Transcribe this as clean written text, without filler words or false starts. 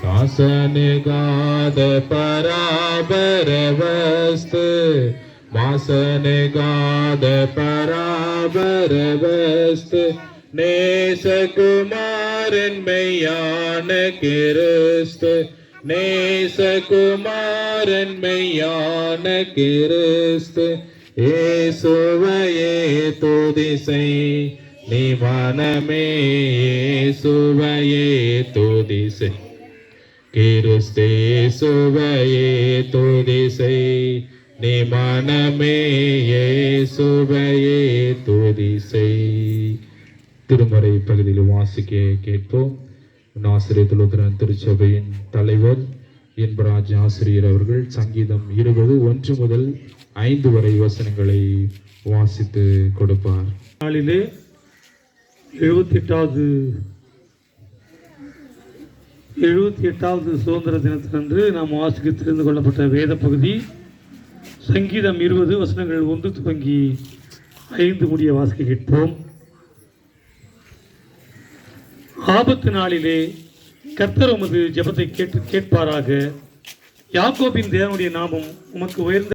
शासनगाद पराबर वस्तु मासनगाद पराबर वस्तु நேசகுமாரன் மெய்யான கிறிஸ்து நேசகுமாரன் மெய்யான கிறிஸ்து இயேசுவையே துதிசை நீ மனமே இயேசுவையே துதிசை கிறிஸ்து இயேசுவையே துதிசை நீ மனமே இயேசுவையே துதிசை. திருமறை பகுதியில் வாசிக்க கேட்போம். ஆசிரியர் லூத்தரன் திருச்சபையின் தலைவர் என்பராஜ் ஆசிரியர் அவர்கள் சங்கீதம் 20:1 முதல் 5 வரை வசனங்களை வாசித்து கொடுப்பார். நாளிலே 78வது சுதந்திர தினத்தினன்று நாம் வாசிக்க தெரிந்து கொள்ளப்பட்ட வேத பகுதி சங்கீதம் 20 வசனங்கள் 1 துவங்கி 5 முடிய வாசிக்க கேட்போம். ஆபத்து நாளிலே கர்த்தர் உமது ஜெபத்தை கேட்பாராக. யாக்கோபின் தேவனுடைய நாமம் உமக்கு உயர்ந்த